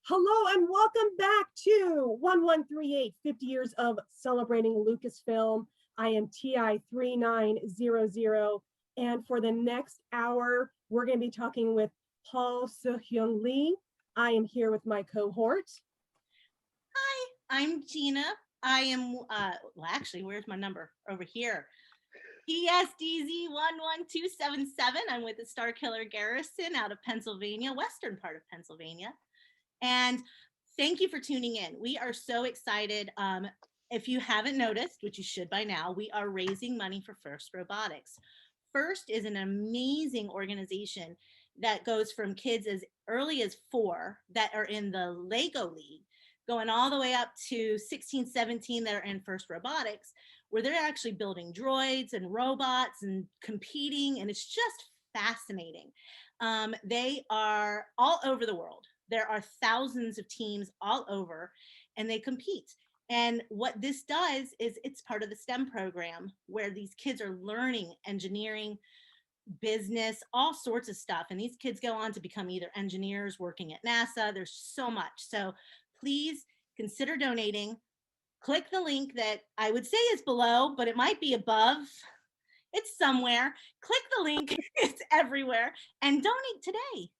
Hello and welcome back to 1138, 50 years of celebrating Lucasfilm. I am TI3900, and for the next hour, we're going to be talking with Paul Sun-Hyung Lee. I am here with my cohort. Hi, I'm Gina. I am, actually, where's my number? Over here. PSDZ11277. I'm with the Star Killer Garrison out of Pennsylvania, western part of Pennsylvania. And thank you for tuning in. We are so excited. If you haven't noticed, which you should by now, we are raising money for FIRST Robotics. FIRST is an amazing organization that goes from kids as early as 4 that are in the Lego League, going all the way up to 16, 17 that are in FIRST Robotics, where they're actually building droids and robots and competing, and it's just fascinating. They are all over the world. There are thousands of teams all over, and they compete. And what this does is it's part of the STEM program where these kids are learning engineering, business, all sorts of stuff. And these kids go on to become either engineers working at NASA. There's so much. So please consider donating. Click the link that I would say is below, but it might be above. It's somewhere. Click the link. It's everywhere. And donate today.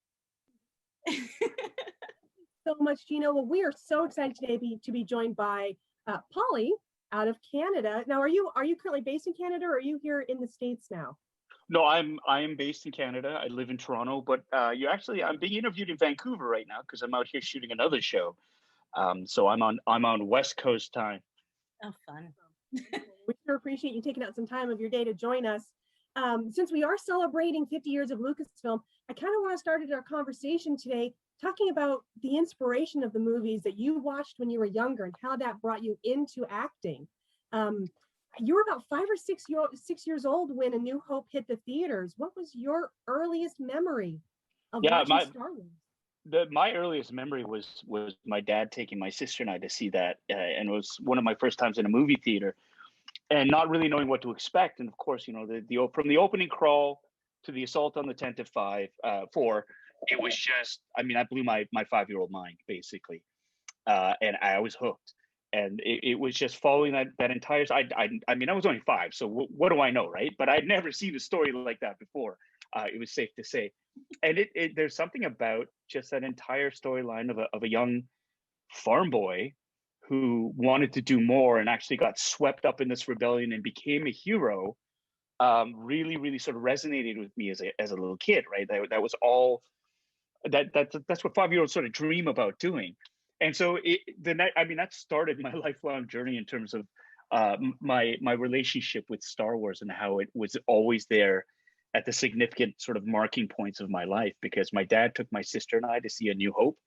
So much, Gina. Well, we are so excited today to be joined by Polly out of Canada. Now, are you currently based in Canada, or are you here in the States now? No, I am based in Canada. I live in Toronto, but I'm being interviewed in Vancouver right now because I'm out here shooting another show. So I'm on West Coast time. Oh, fun. We sure appreciate you taking out some time of your day to join us. Since we are celebrating 50 years of Lucasfilm, I kind of want to start our conversation today talking about the inspiration of the movies that you watched when you were younger and how that brought you into acting. You were about 5 or 6 years old when A New Hope hit the theaters. What was your earliest memory of watching Star Wars? My earliest memory was my dad taking my sister and I to see that, and it was one of my first times in a movie theater, and not really knowing what to expect. And of course, from the opening crawl to the assault on the tent of 4, it was just, that blew my 5-year-old mind basically, and I was hooked. And it was just following that entire. I was only 5, so what do I know, right? But I'd never seen a story like that before. It was safe to say, and there's something about just that entire storyline of a young farm boy who wanted to do more and actually got swept up in this rebellion and became a hero. Really, really sort of resonated with me as a little kid, right? That was all that's what 5-year-olds sort of dream about doing. And so that started my lifelong journey in terms of my relationship with Star Wars and how it was always there at the significant sort of marking points of my life, because my dad took my sister and I to see A New Hope.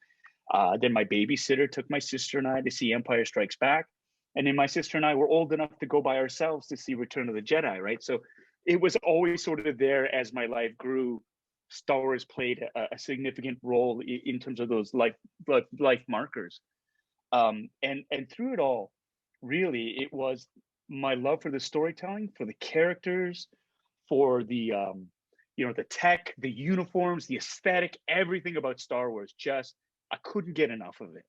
Then my babysitter took my sister and I to see Empire Strikes Back. And then my sister and I were old enough to go by ourselves to see Return of the Jedi, right? So it was always sort of there as my life grew. Star Wars played a significant role in terms of those life markers. And through it all, really, it was my love for the storytelling, for the characters, for the the tech, the uniforms, the aesthetic, everything about Star Wars. Just I couldn't get enough of it.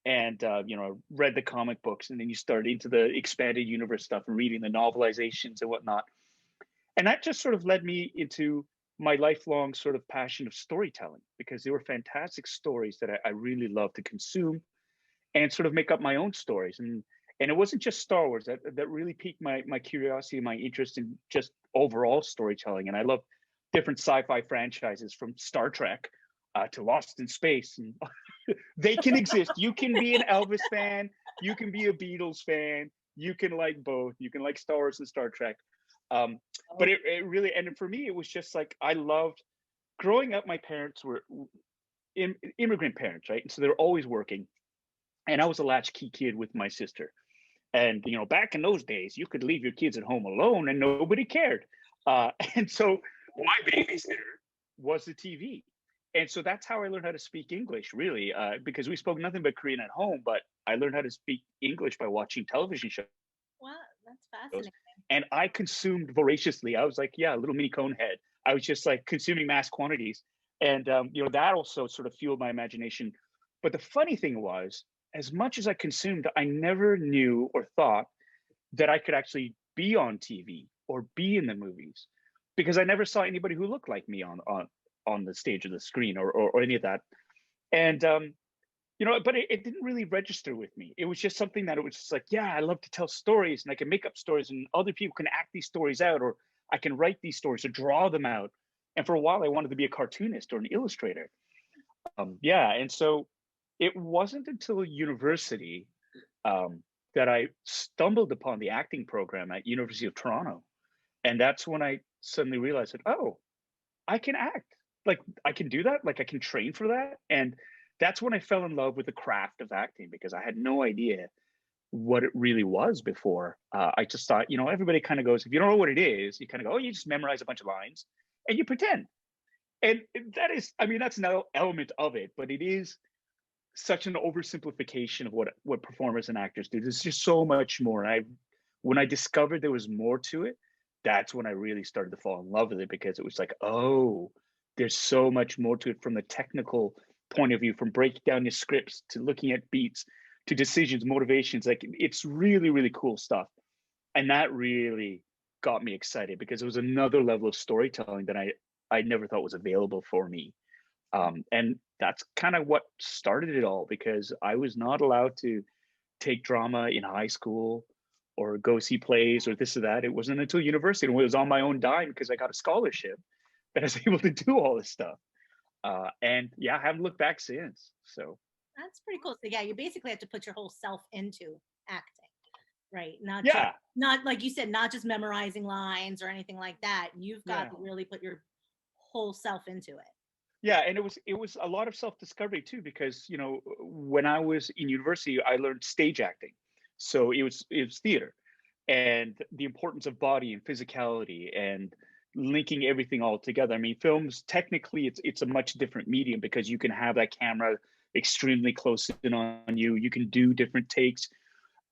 And read the comic books, and then you start into the expanded universe stuff and reading the novelizations and whatnot. And that just sort of led me into my lifelong sort of passion of storytelling, because they were fantastic stories that I really love to consume and sort of make up my own stories. And it wasn't just Star Wars that really piqued my curiosity and my interest in just overall storytelling. And I love different sci-fi franchises, from Star Trek to Lost in Space. And they can exist. You can be an Elvis fan, you can be a Beatles fan, you can like both. You can like Star Wars and Star Trek. But it really, and for me, it was just like, I loved growing up. My parents were immigrant parents, right? And so they were always working. And I was a latchkey kid with my sister. And, back in those days, you could leave your kids at home alone and nobody cared. And so my babysitter was the TV. And so that's how I learned how to speak English, really, because we spoke nothing but Korean at home. But I learned how to speak English by watching television shows. Wow, that's fascinating. And I consumed voraciously. I was like, a little mini cone head. I was just like consuming mass quantities. And, that also sort of fueled my imagination But the funny thing was, as much as I consumed, I never knew or thought that I could actually be on TV or be in the movies, because I never saw anybody who looked like me on the stage or the screen or any of that. And but it didn't really register with me. It was just something that it was just like, yeah, I love to tell stories and I can make up stories and other people can act these stories out, or I can write these stories or draw them out. And for a while, I wanted to be a cartoonist or an illustrator. And so it wasn't until university that I stumbled upon the acting program at University of Toronto. And that's when I suddenly realized that, oh, I can act. Like I can do that. Like I can train for that. And that's when I fell in love with the craft of acting, because I had no idea what it really was before. I just thought, everybody kind of goes, if you don't know what it is, you kind of go, oh, you just memorize a bunch of lines and you pretend. And that is, I mean, that's an element of it, but it is such an oversimplification of what performers and actors do. There's just so much more. When I discovered there was more to it, that's when I really started to fall in love with it, because it was like, oh, there's so much more to it, from the technical point of view, from breaking down your scripts to looking at beats to decisions, motivations. Like it's really, really cool stuff. And that really got me excited, because it was another level of storytelling that I never thought was available for me. And that's kind of what started it all, because I was not allowed to take drama in high school or go see plays or this or that. It wasn't until university, when it was on my own dime because I got a scholarship, that I was able to do all this stuff. And yeah, I haven't looked back since. So That's pretty cool. So yeah, you basically have to put your whole self into acting, right? yeah, Not like you said, not just memorizing lines or anything like that. You've got yeah. to really put your whole self into it. Yeah, and it was a lot of self-discovery too, because when I was in university, I learned stage acting, so it was theater, and the importance of body and physicality and linking everything all together. I mean, films technically it's a much different medium, because you can have that camera extremely close in on you. You can do different takes.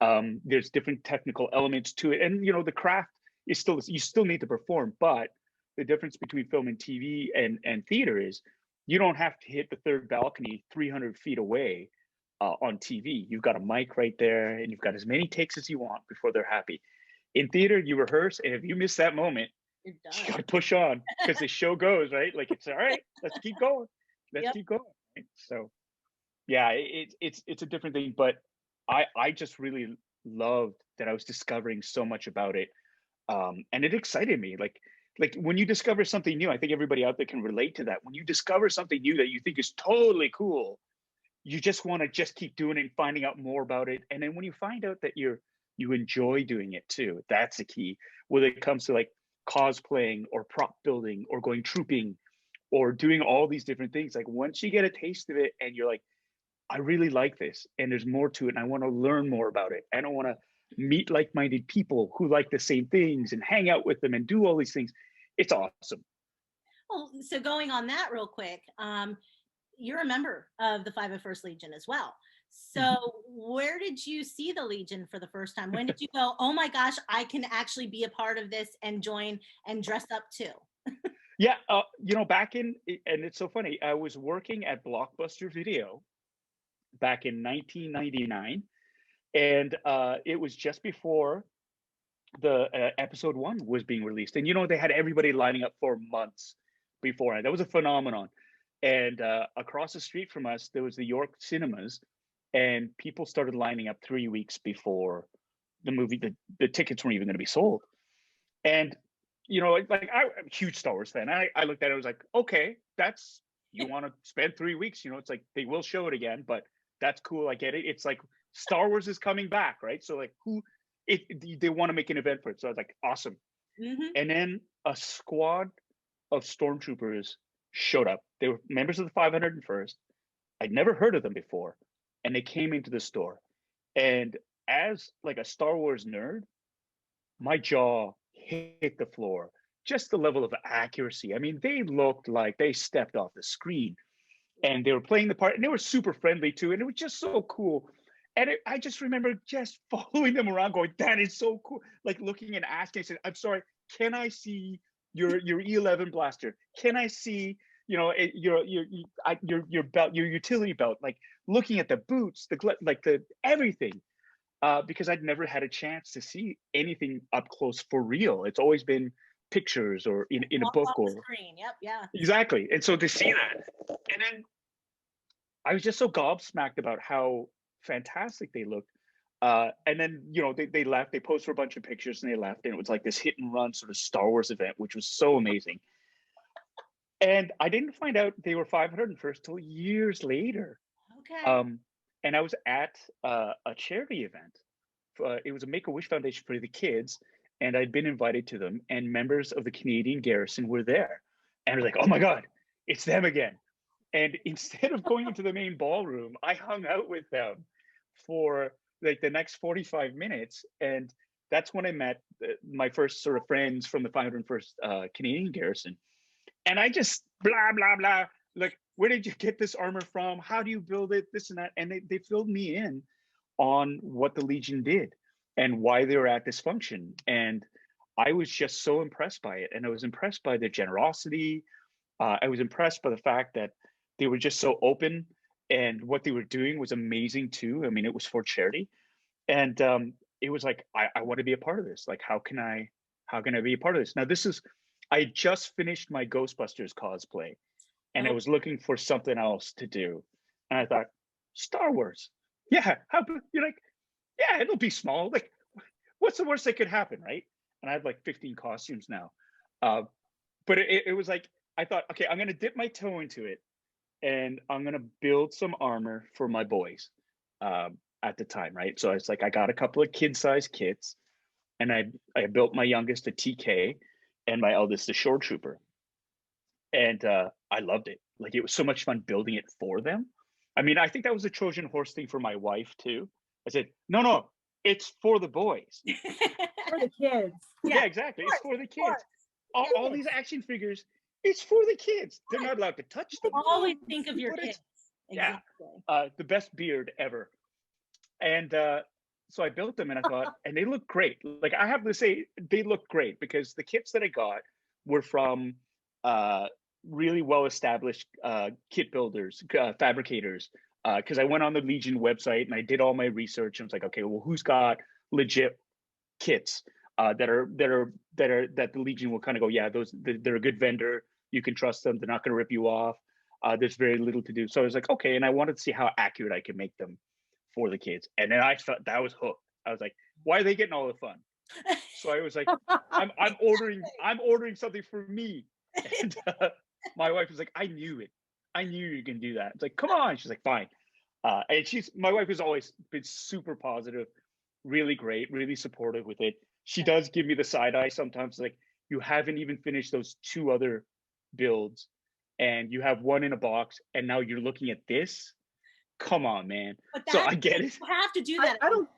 There's different technical elements to it, and the craft is still, you still need to perform, but the difference between film and TV and theater is you don't have to hit the third balcony 300 feet away on TV. You've got a mic right there, and you've got as many takes as you want before they're happy. In theater, you rehearse, and if you miss that moment, You're you done. gotta push on, because the show goes, right. Like, it's all right. Let's keep going. Let's Yep. keep going. Right? So yeah, it's a different thing, but I just really loved that I was discovering so much about it, and it excited me. Like when you discover something new, I think everybody out there can relate to that. When you discover something new that you think is totally cool, you just want to just keep doing it and finding out more about it. And then when you find out that you enjoy doing it too, that's the key. Whether it comes to like cosplaying or prop building or going trooping or doing all these different things, like once you get a taste of it and you're like, I really like this, and there's more to it, and I want to learn more about it. I don't want to meet like-minded people who like the same things and hang out with them and do all these things. It's awesome. Well, so going on that real quick, you're a member of the 501st Legion as well. So where did you see the Legion for the first time? When did you go, oh my gosh, I can actually be a part of this and join and dress up too? Yeah, back in, and it's so funny, I was working at Blockbuster Video back in 1999, and it was just before the episode 1 was being released, and they had everybody lining up for months before. That was a phenomenon. And across the street from us, there was the York Cinemas, and people started lining up 3 weeks before the movie. The tickets weren't even going to be sold. And like I'm a huge Star Wars fan. I looked at it, I was like, okay, that's, you want to spend 3 weeks, it's like they will show it again, but that's cool. I get it. It's like Star Wars is coming back, right? So like they want to make an event for it. So I was like, awesome. Mm-hmm. And then a squad of stormtroopers showed up. They were members of the 501st. I'd never heard of them before. And they came into the store. And as like a Star Wars nerd, my jaw hit the floor. Just the level of accuracy. I mean, they looked like they stepped off the screen, and they were playing the part, and they were super friendly too. And it was just so cool. And I just remember just following them around going, that is so cool. Like looking and asking, I said, I'm sorry, can I see your E11 blaster? Can I see, your belt, your utility belt, like looking at the boots, the everything, because I'd never had a chance to see anything up close for real. It's always been pictures or in a All book on the or screen. Yep. Yeah. exactly. And so to see that, and then I was just so gobsmacked about how fantastic they looked. And then, they left, they posted for a bunch of pictures and they left. And it was like this hit and run sort of Star Wars event, which was so amazing. And I didn't find out they were 501st till years later. Okay. And I was at a charity event. It was a Make-A-Wish Foundation for the kids. And I'd been invited to them, and members of the Canadian Garrison were there. And I was like, oh my God, it's them again. And instead of going into the main ballroom, I hung out with them for like the next 45 minutes. And that's when I met my first sort of friends from the 501st Canadian Garrison. And I just blah, blah, blah. Like, where did you get this armor from? How do you build it? This and that. And they filled me in on what the Legion did and why they were at this function. And I was just so impressed by it. And I was impressed by their generosity. I was impressed by the fact that they were just so open, and what they were doing was amazing too. I mean, it was for charity. And it was like, I want to be a part of this. Like, how can I be a part of this? Now, I just finished my Ghostbusters cosplay, and I was looking for something else to do. And I thought, Star Wars. Yeah. You're like, yeah, it'll be small. Like, what's the worst that could happen, right? And I have like 15 costumes now. But it was like, I thought, okay, I'm going to dip my toe into it, and I'm going to build some armor for my boys at the time, right? So it's like, I got a couple of kid-sized kits, and I built my youngest a TK and my eldest a Shore Trooper. And I loved it. Like, it was so much fun building it for them. I mean, I think that was a Trojan horse thing for my wife too. I said, no, it's for the boys. For the kids. Yeah, exactly. It's for the kids. All these action figures, it's for the kids. They're not allowed to touch them. Always think of your kids. Exactly. Yeah. The best beard ever. And so I built them, and I thought, and they look great. Like, I have to say, they look great because the kits that I got were from really well-established kit builders, fabricators. Because I went on the Legion website and I did all my research, and was like, okay, well, who's got legit kits that the Legion will kind of go, yeah, they're a good vendor. You can trust them. They're not going to rip you off. There's very little to do. So I was like, okay, and I wanted to see how accurate I could make them for the kids. And then I felt that was hooked. I was like, why are they getting all the fun? So I was like, I'm ordering something for me. And my wife was like, I knew it. I knew you can do that. It's like, come on. She's like, fine. And my wife has always been super positive, really great, really supportive with it. She does give me the side eye sometimes, like, you haven't even finished those 2 other builds, and you have one in a box, and now you're looking at this. Come on, man. So I get it. You have to do that. I don't,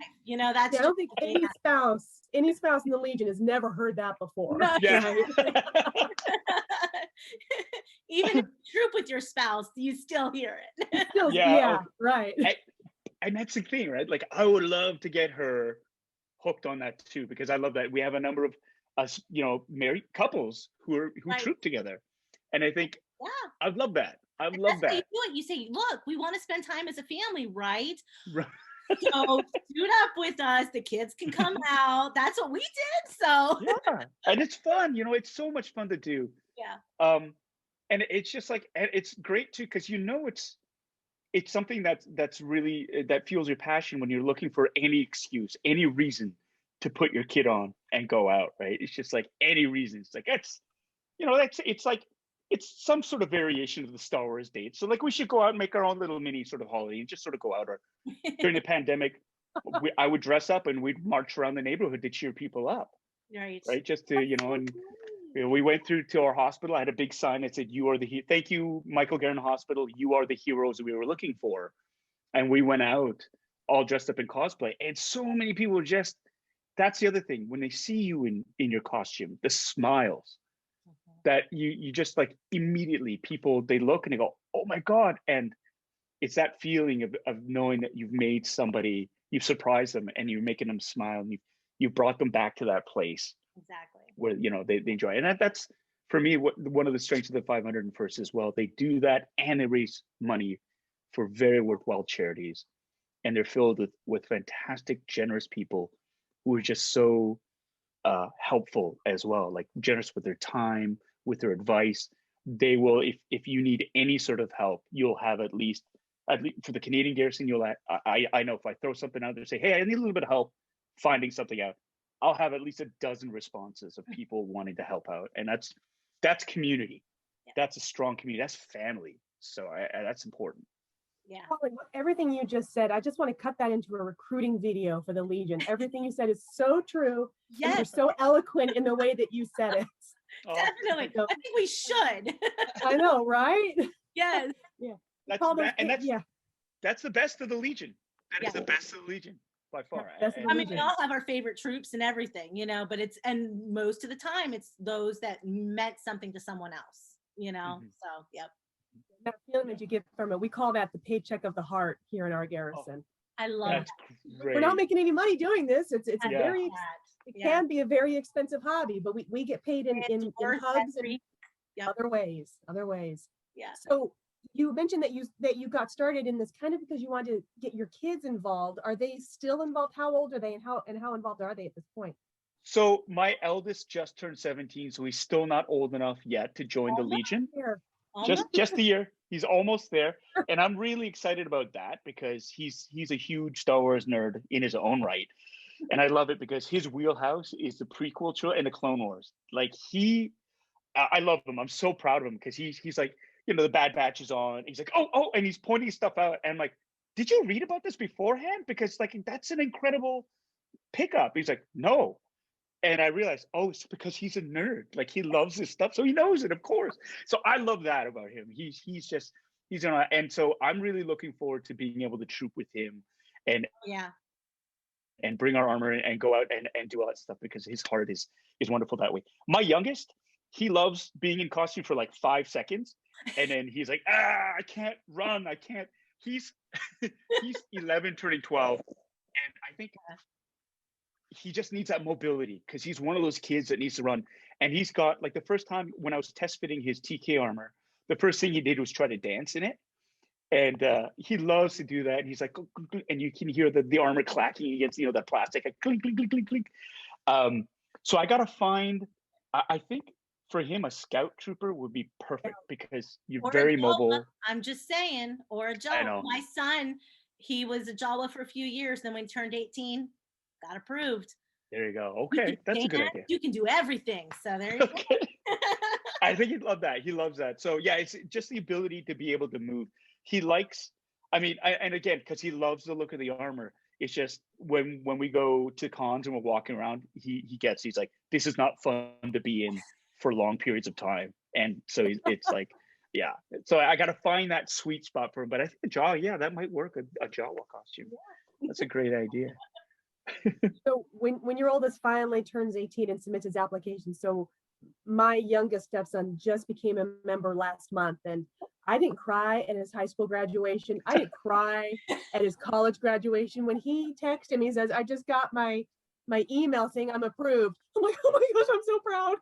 that's. I don't think any spouse in the Legion has never heard that before. No. Yeah. Right? Even if you troop with your spouse, you still hear it. Yeah, right. And that's the thing, right? Like, I would love to get her hooked on that too, because I love that we have a number of us, married couples who troop together, and I think, I love that. I love that. You do it. You say, look, we want to spend time as a family, right? Right. So suit up with us. The kids can come out. That's what we did. So yeah, and it's fun. It's so much fun to do. Yeah. And it's just like, and it's great too, because it's something that's really that fuels your passion when you're looking for any excuse, any reason to put your kid on and go out, right? It's just like any reason. It's like it's some sort of variation of the Star Wars date. So like, we should go out and make our own little mini sort of holiday and just sort of go out. Or during the pandemic, I would dress up and we'd march around the neighborhood to cheer people up. Right. Just to, and we went through to our hospital. I had a big sign that said, thank you, Michael Garron Hospital. You are the heroes we were looking for. And we went out all dressed up in cosplay. And so many people that's the other thing. When they see you in your costume, the smiles, that you just like, immediately people, they look and they go, oh my God. And it's that feeling of knowing that you've made somebody, you've surprised them, and you're making them smile, and you brought them back to that place. Exactly. Where they enjoy it. And that's for me, one of the strengths of the 501st as well, they do that and they raise money for very worthwhile charities. And they're filled with fantastic, generous people who are just so helpful as well, like generous with their time, with their advice. They will, if you need any sort of help, you'll have at least for the Canadian Garrison, I know if I throw something out there, say, hey, I need a little bit of help finding something out, I'll have at least a dozen responses of people wanting to help out. And that's community. Yeah. That's a strong community. That's family. So that's important. Yeah. Holly, everything you just said, I just want to cut that into a recruiting video for the Legion. Everything you said is so true. And you're Yes, so eloquent in the way that you said it. definitely. So- I think we should. I know, right? Yes. That's the best of the Legion. That is Yeah. the best of the Legion by far. Best of the I mean, we Legion. all have our favorite troops and everything, but and most of the time it's those that meant something to someone else, Mhm. So, yep. That feeling that you get from it, we call that the paycheck of the heart here in our garrison. I love That's that. great. We're not making any money doing this. It's I a love very, that. it Yeah. can be a very expensive hobby, but we get paid in It's worth hugs and every- Yep. other ways. Yeah. So you mentioned that you got started in this kind of because you wanted to get your kids involved. Are they still involved? How old are they, and how involved are they at this point? So my eldest just turned 17, so he's still not old enough yet to join the Almost Legion. Here. Just a year. He's almost there, and I'm really excited about that because he's a huge Star Wars nerd in his own right, and I love it because his wheelhouse is the prequel trilogy and the Clone Wars. Like I love him. I'm so proud of him because he's like, the Bad Batch is on. He's like, oh, and he's pointing stuff out, and I'm like, did you read about this beforehand? Because like that's an incredible pickup. He's like, no. And I realized, it's because he's a nerd. Like he loves this stuff, so he knows it, of course. So I love that about him. He's and so I'm really looking forward to being able to troop with him, and Yeah. and bring our armor and go out and do all that stuff because his heart is wonderful that way. My youngest, he loves being in costume for like 5 seconds, and then he's like, I can't run, I can't. He's 11 turning 12, and I think he just needs that mobility because he's one of those kids that needs to run. And he's got, like, the first time when I was test fitting his TK armor, the first thing he did was try to dance in it. And he loves to do that. And he's like, and you can hear the armor clacking against, that plastic, like clink, clink, clink, clink, clink. So I got to find, I think for him, a scout trooper would be perfect because you're Or a very Jawa. mobile. I'm just saying, or a I Jawa. know. My son, he was a Jawa for a few years. Then when he turned 18, got approved. There you go. You Okay, can that's a good dance, idea. You can do everything. So there you go. Okay. I think he'd love that. He loves that. So yeah, it's just the ability to be able to move. He likes, and again, because he loves the look of the armor. It's just when we go to cons and we're walking around, he's like, this is not fun to be in for long periods of time. And so it's like, yeah. So I got to find that sweet spot for him. But I think a Jawa, that might work, a Jawa costume. That's a great idea. So when your oldest finally turns 18 and submits his application, so my youngest stepson just became a member last month, and I didn't cry at his high school graduation. I didn't cry at his college graduation. When he texted me, he says, I just got my email saying I'm approved. I'm like, oh my gosh, I'm so proud.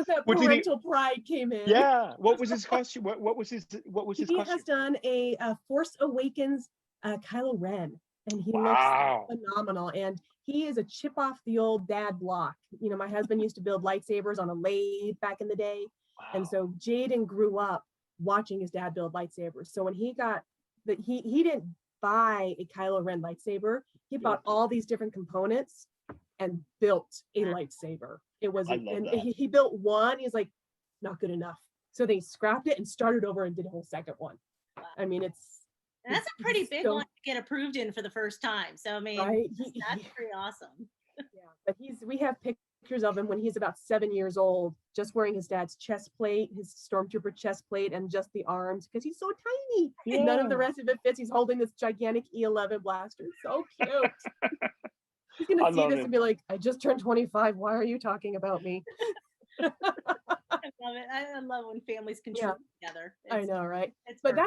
That parental pride came in. Yeah. What was his costume? What was his He costume? has done a Force Awakens Kylo Ren, and he Wow. looks phenomenal. And he is a chip off the old dad block. My husband used to build lightsabers on a lathe back in the day. Wow. And so Jaden grew up watching his dad build lightsabers. So when he got that, he didn't buy a Kylo Ren lightsaber. He bought all these different components and built a lightsaber. It was, and he built one. He's like, not good enough. So they scrapped it and started over and did a whole second one. Wow. I mean, and that's a pretty big one to get approved in for the first time. So I mean, right? that's pretty awesome. Yeah, but we have pictures of him when he's about 7 years old, just wearing his dad's chest plate, his stormtrooper chest plate, and just the arms because he's so tiny. Yeah. None of the rest of it fits. He's holding this gigantic E11 blaster. So cute. He's gonna see this and be like, I just turned 25. Why are you talking about me? I love it. I love when families can troop together. I know, right? But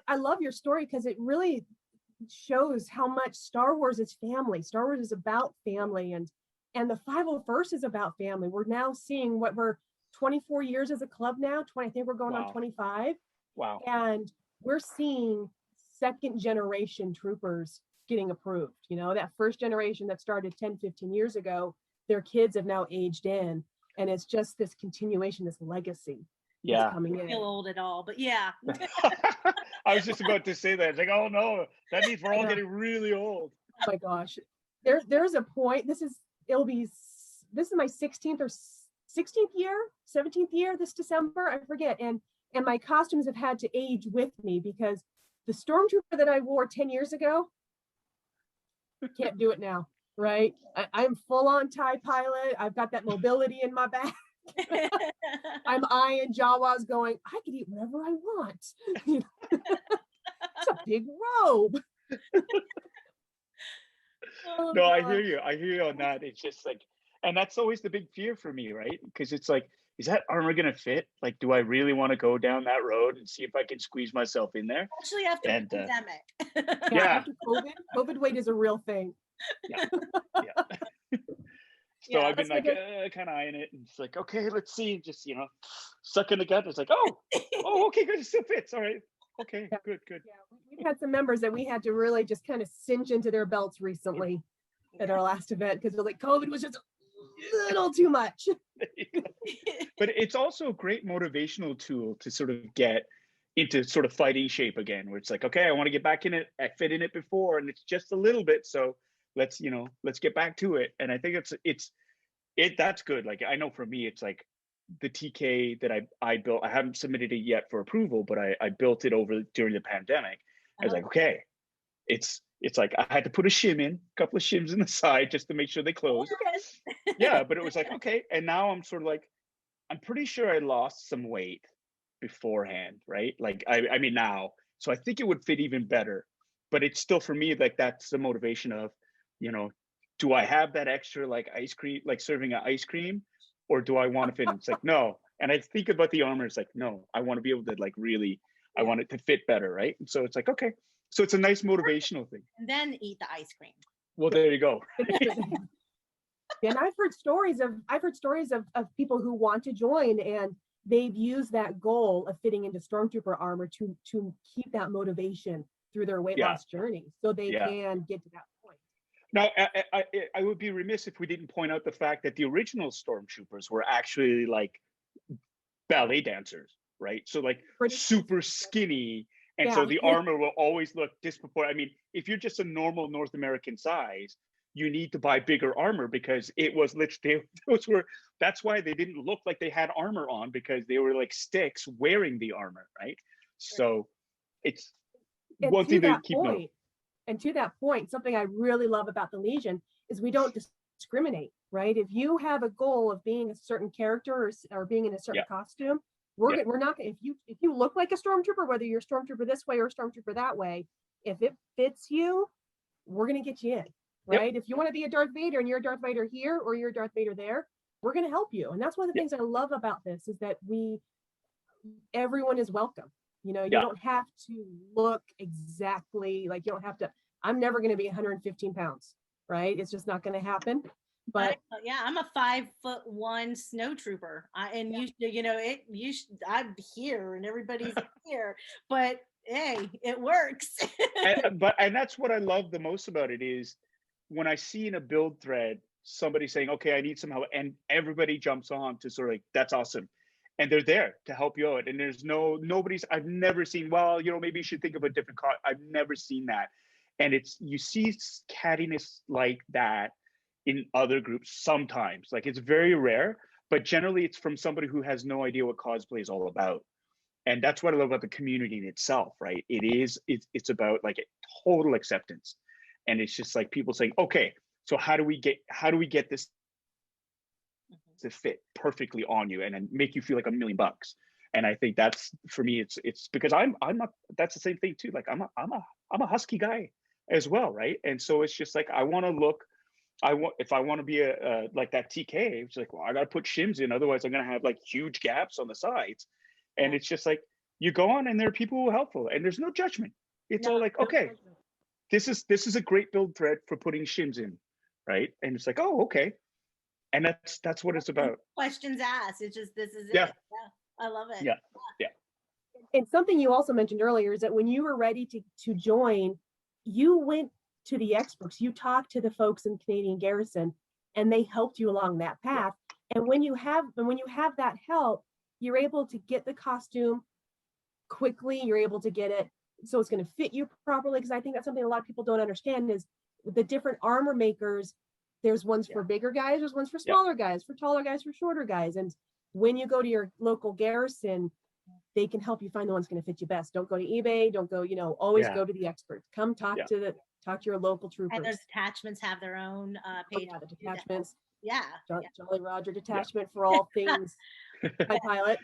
I love your story because it really shows how much Star Wars is family. Star Wars is about family, and the 501st is about family. We're now seeing what we're 24 years as a club now. I think we're going on 25. Wow. And we're seeing second generation troopers getting approved. You know, that first generation that started 10, 15 years ago, their kids have now aged in. And it's just this continuation, this legacy that's coming in. I don't feel old at all, but yeah. I was just about to say that. It's like, oh no, that means we're all getting really old. Oh my gosh. There's a point. This is my 16th or 16th year, 17th year this December, I forget. And my costumes have had to age with me because the stormtrooper that I wore 10 years ago, can't do it now, right? I'm full on TIE pilot. I've got that mobility in my back. I'm eyeing Jawas going, I could eat whatever I want. It's a big robe. Oh, no, I hear you on that. It's just like, and that's always the big fear for me, right? Because it's like, is that armor gonna fit? Like, do I really want to go down that road and see if I can squeeze myself in there? Especially after the pandemic. After COVID weight is a real thing. Yeah. So I've been like kind of eyeing it, and it's like, okay, let's see, just sucking the gut. It's like, oh, okay, good, it still fits. All right, okay, good. Yeah, we've had some members that we had to really just kind of cinch into their belts recently at our last event because like COVID was just a little too much. But it's also a great motivational tool to sort of get into sort of fighting shape again, where it's like, okay, I want to get back in it. I fit in it before, and it's just a little bit, so let's get back to it. And I think that's good. Like, I know for me, it's like the TK that I built, I haven't submitted it yet for approval, but I built it over during the pandemic. I was like, okay, it's like I had to put a couple of shims in the side just to make sure they closed. Yeah, but it was like, okay. And now I'm sort of like, I'm pretty sure I lost some weight beforehand, right? Like, I mean now, so I think it would fit even better, but it's still, for me, like, that's the motivation of, do I have that extra, like, ice cream, like serving an ice cream, or do I want to fit in? It's like, no. And I think about the armor, it's like, no, I want to be able to, like, really, I want it to fit better, right? And so it's like, okay, so it's a nice motivational thing. And then eat the ice cream. Well, there you go. And I've heard stories of people who want to join, and they've used that goal of fitting into stormtrooper armor to keep that motivation through their weight loss journey, so they can get to that point. Now, I would be remiss if we didn't point out the fact that the original stormtroopers were actually like ballet dancers, right? So like super skinny, and so the armor will always look disproportionate. I mean, if you're just a normal North American size, you need to buy bigger armor because it was literally, that's why they didn't look like they had armor on, because they were like sticks wearing the armor, right? So it's one thing to keep note. And to that point, something I really love about the Legion is we don't discriminate, right? If you have a goal of being a certain character or being in a certain costume, we're not, if you look like a stormtrooper, whether you're a stormtrooper this way or a stormtrooper that way, if it fits you, we're going to get you in, right? If you want to be a Darth Vader and you're a Darth Vader here or you're a Darth Vader there, we're going to help you. And that's one of the things I love about this is that everyone is welcome. You don't have to look exactly like, you don't have to, I'm never going to be 115 pounds, right? It's just not going to happen. But I'm a 5'1" snow trooper. I'm here and everybody's here, but hey, it works. and that's what I love the most about it is when I see in a build thread, somebody saying, okay, I need some help, and everybody jumps on to sort of like, that's awesome. And they're there to help you out. And there's I've never seen, well, maybe you should think of a different car. I've never seen that. And you see cattiness like that in other groups sometimes. Like, it's very rare, but generally it's from somebody who has no idea what cosplay is all about. And that's what I love about the community in itself, right? It's about like total acceptance. And it's just like people saying, okay, so how do we get this to fit perfectly on you and then make you feel like $1 million? And I think that's, for me, it's because that's the same thing too. Like, I'm a husky guy as well, right? And so it's just like, if I want to be like that TK, it's like, well, I got to put shims in, otherwise I'm going to have like huge gaps on the sides. And it's just like, you go on and there are people who are helpful and there's no judgment. It's all like, okay, this is a great build thread for putting shims in, right? And it's like, oh, okay. And that's what it's about. Questions asked. It's just, this is Yeah. it. Yeah. I love it. Yeah. And something you also mentioned earlier is that when you were ready to join, you went to the experts, you talked to the folks in Canadian Garrison, and they helped you along that path. And when you have that help, you're able to get the costume quickly, you're able to get it so it's going to fit you properly. Because I think that's something a lot of people don't understand is the different armor makers. There's ones for bigger guys, there's ones for smaller guys, for taller guys, for shorter guys. And when you go to your local Garrison, they can help you find the one's going to fit you best. Don't go to eBay. Don't go, always go to the experts. Come talk to your local troopers. And those detachments have their own page. The detachments. Yeah. Jolly Roger detachment for all things pilot.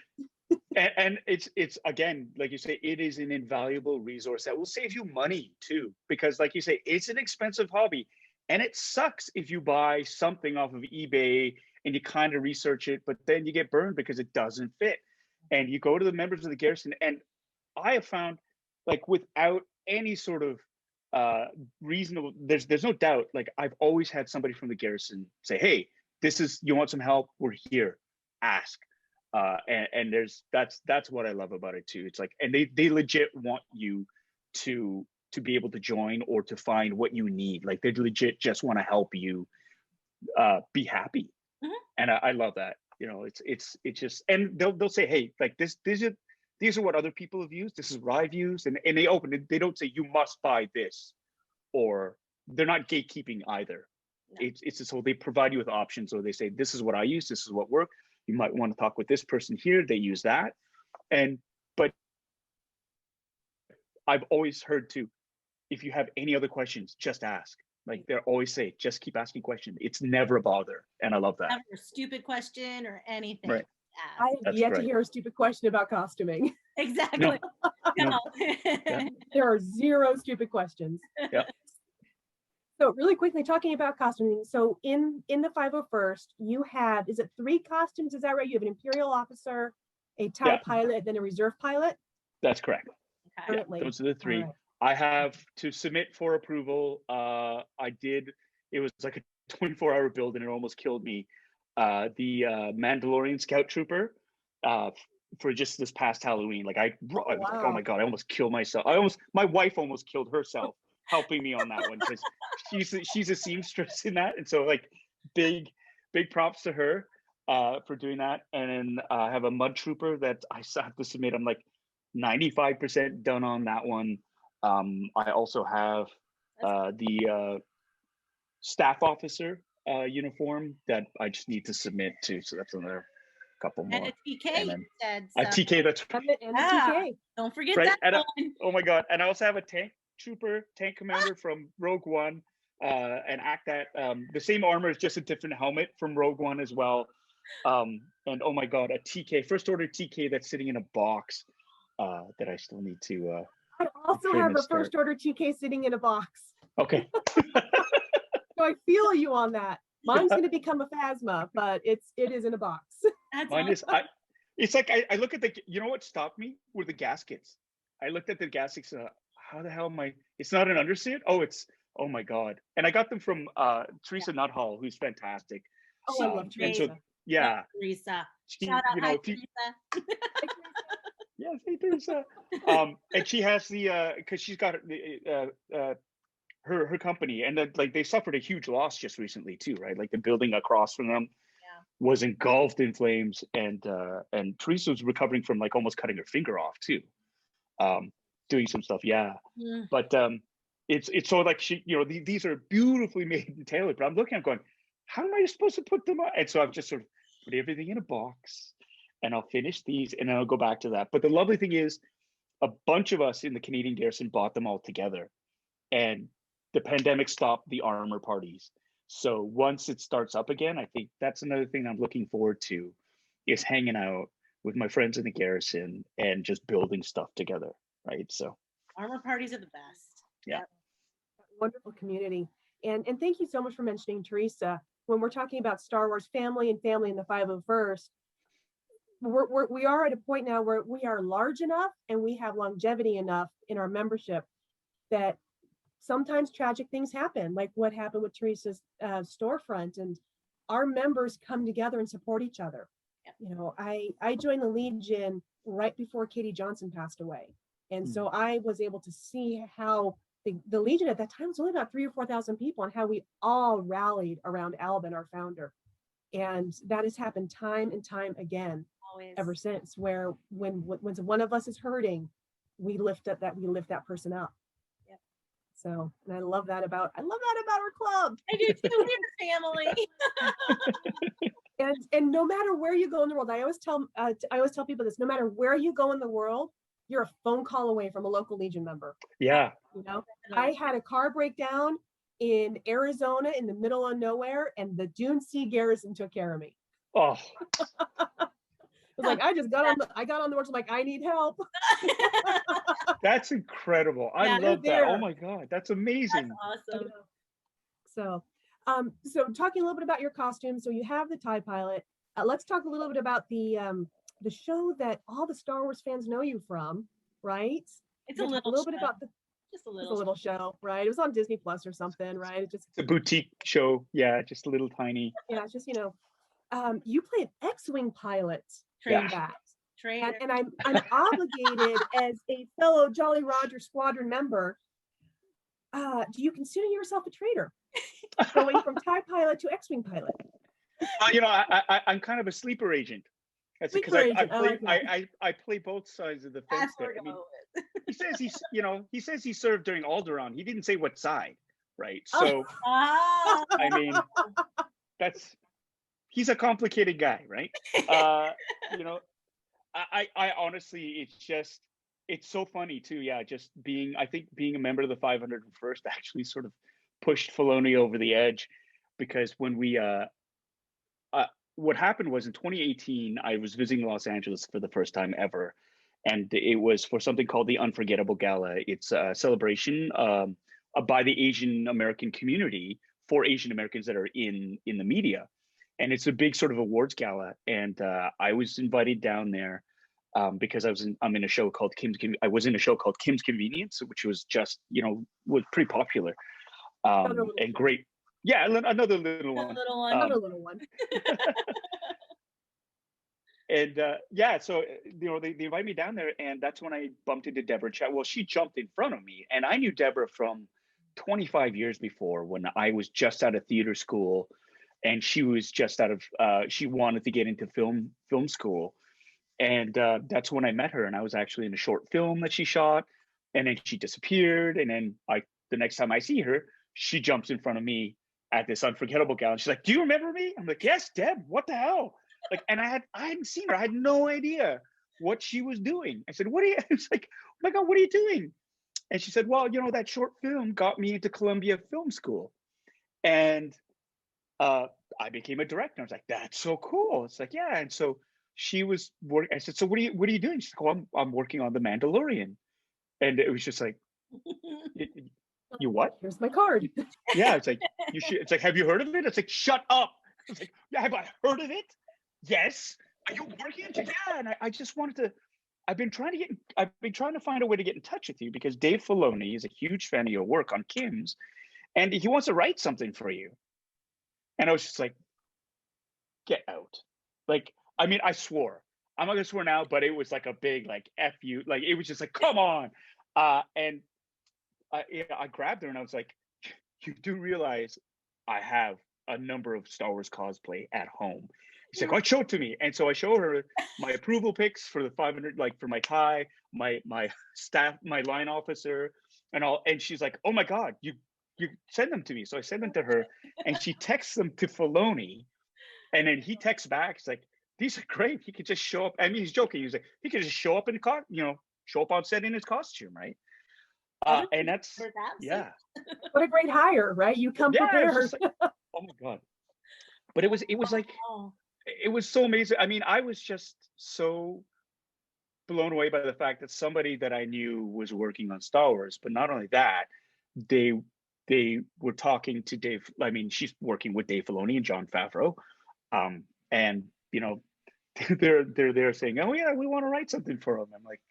And it's again, like you say, it is an invaluable resource that will save you money too, because like you say, it's an expensive hobby, and it sucks if you buy something off of eBay and you kind of research it, but then you get burned because it doesn't fit. And you go to the members of the Garrison, and I have found, like, without any sort of reasonable, there's no doubt, like, I've always had somebody from the Garrison say, hey, you want some help, we're here, ask. And that's what I love about it too. It's like, and they legit want you to be able to join or to find what you need. Like, they legit just want to help you be happy. Mm-hmm. And I love that. It's just, and they'll say, hey, like these are what other people have used. This is what I've used, and they open it. They don't say you must buy this, or they're not gatekeeping either. No. It's just so they provide you with options, or they say this is what I use. This is what worked. You might want to talk with this person here. They use that, but I've always heard too, if you have any other questions, just ask. Like they always say, just keep asking questions. It's never a bother. And I love that. Never a stupid question or anything. Right. I have yet to hear a stupid question about costuming. Exactly. No. There are zero stupid questions. Yeah. So really quickly, talking about costuming. So in the 501st, you have, is it 3 costumes? Is that right? You have an Imperial officer, a TIE pilot, then a reserve pilot? That's correct. Okay. Yeah, those are the 3. Right. I have to submit for approval. It was like a 24-hour build and it almost killed me. The Mandalorian Scout Trooper for just this past Halloween. Like I was like, oh my God, I almost killed myself. My wife almost killed herself helping me on that one because she's a seamstress in that. And so like big props to her for doing that. And then I have a Mud Trooper that I have to submit. I'm like 95% done on that one. I also have the staff officer uniform that I just need to submit to. So that's another couple more. And a TK, and you said. A TK, that's TK. Don't forget right. that one. Oh my God. And I also have a tank commander from Rogue One and ACT the same armor is just a different helmet from Rogue One as well. And oh my God, a TK, first order TK that's sitting in a box that I still need to I also have a first order TK sitting in a box. Okay. So I feel you on that. Mine's going to become a Phasma, but it is in a box. Mine is. It's like I look at you know what stopped me were the gaskets. I looked at the gaskets. How the hell am I? It's not an undersuit. Oh my God! And I got them from Teresa Nuthall, who's fantastic. Oh, I love Teresa. And so, yeah, Teresa. Shout out, Teresa. Yes, hey Teresa. And she has the because she's got her company, and then like they suffered a huge loss just recently too, right? Like the building across from them was engulfed in flames, and Teresa was recovering from like almost cutting her finger off too, doing some stuff. Yeah. But it's sort of like she, these are beautifully made and tailored, but I'm looking, I'm going, how am I supposed to put them on? And so I've just sort of put everything in a box. And I'll finish these and then I'll go back to that. But the lovely thing is a bunch of us in the Canadian Garrison bought them all together. And the pandemic stopped the armor parties. So once it starts up again, I think that's another thing I'm looking forward to is hanging out with my friends in the Garrison and just building stuff together, right? So armor parties are the best. Yeah. Wonderful community. And thank you so much for mentioning Teresa. When we're talking about Star Wars family and family in the 501st, we are at a point now where we are large enough and we have longevity enough in our membership that sometimes tragic things happen, like what happened with Teresa's storefront. And our members come together and support each other. Yep. You know, I joined the Legion right before Katie Johnson passed away. And so I was able to see how the Legion at that time was only about 3,000 or 4,000 people, and how we all rallied around Albin, our founder. And that has happened time and time again. Always. Ever since, where when one of us is hurting, we lift that person up. Yep. So, and I love that about our club. I do too. We're family. And no matter where you go in the world, I always tell people this: no matter where you go in the world, you're a phone call away from a local Legion member. Yeah. You know, I had a car breakdown in Arizona in the middle of nowhere, and the Dune Sea Garrison took care of me. Oh, It was like I got on the words. I'm like, I need help. that's incredible. I Yeah, love that. there. Oh my God, that's amazing. That's awesome. So talking a little bit about your costume. So you have the TIE pilot. Let's talk a little bit about the show that all the Star Wars fans know you from, right? It's a a little little bit show. about Just a a little. little show, right? It was on Disney Plus or something, right? It just, It's a boutique show. Yeah, just a little tiny. yeah, it's just, you know, you play an X-Wing pilot trained back. Traitor. And I'm obligated as a fellow Jolly Roger Squadron member. Do you consider yourself a traitor, going from TIE pilot to X-Wing pilot? You know, I'm kind of a sleeper agent. That's because Sleeper agent, I play both sides of the fence That's there. what I mean, we're he says he served during Alderaan. He didn't say what side, right? Oh. So Ah. I mean, he's a complicated guy, right? You know, I honestly, it's so funny too. Yeah, I think being a member of the 501st actually sort of pushed Filoni over the edge, because when what happened was in 2018, I was visiting Los Angeles for the first time ever. And it was for something called the Unforgettable Gala. It's a celebration by the Asian American community for Asian Americans that are in the media. And it's a big sort of awards gala. And I was invited down there because I'm in a show called Kim's Convenience, which was just, was pretty popular and great. Yeah, another little one. Another little one. And so they invited me down there, and that's when I bumped into Deborah Chow. Well, she jumped in front of me, and I knew Deborah from 25 years before, when I was just out of theater school, and she was just out of she wanted to get into film school, and that's when I met her. And I was actually in a short film that she shot, and then she disappeared. And then the next time I see her, she jumps in front of me at this Unforgettable Gala. She's like, "Do you remember me?" I'm like, "Yes, Deb. What the hell?" Like, and I hadn't seen her. I had no idea what she was doing. I said, "What are you?" It's like, "Oh my God, what are you doing?" And she said, "Well, that short film got me into Columbia Film School, and I became a director." I was like, "That's so cool." It's like, "Yeah." And so she was working. I said, "So what are you doing?" She's like, "Well, I'm working on The Mandalorian," and it was just like, "You what?" Here's my card. Yeah, it's like, "You should." It's like, "Have you heard of it?" It's like, "Shut up." It's like, "Yeah, have I heard of it?" "Yes." "Are you working on it?" "Yeah." And I just wanted to. I've been trying to find a way to get in touch with you, because Dave Filoni is a huge fan of your work on Kim's, and he wants to write something for you. And I was just like, "Get out!" Like, I mean, I swore. I'm not gonna swear now, but it was like a big like F you. Like, it was just like, "Come on!" And I grabbed her and I was like, "You do realize I have a number of Star Wars cosplay at home?" She's like, "Oh, show it to me." And so I show her my approval pics for the 500, like for my tie, my staff, my line officer, and all. And she's like, "Oh my God, you send them to me." So I send them to her, and she texts them to Filoni, and then he texts back. He's like, "These are great. He could just show up." I mean, he's joking. He's like, he could just show up show up on set in his costume, right? And that's yeah. What a great hire, right? You come prepared. It's just like, oh my God. But it was like, it was so amazing. I mean, I was just so blown away by the fact that somebody that I knew was working on Star Wars. But not only that, they were talking to Dave. I mean, she's working with Dave Filoni and Jon Favreau, and they're saying, "Oh yeah, we want to write something for him." I'm like,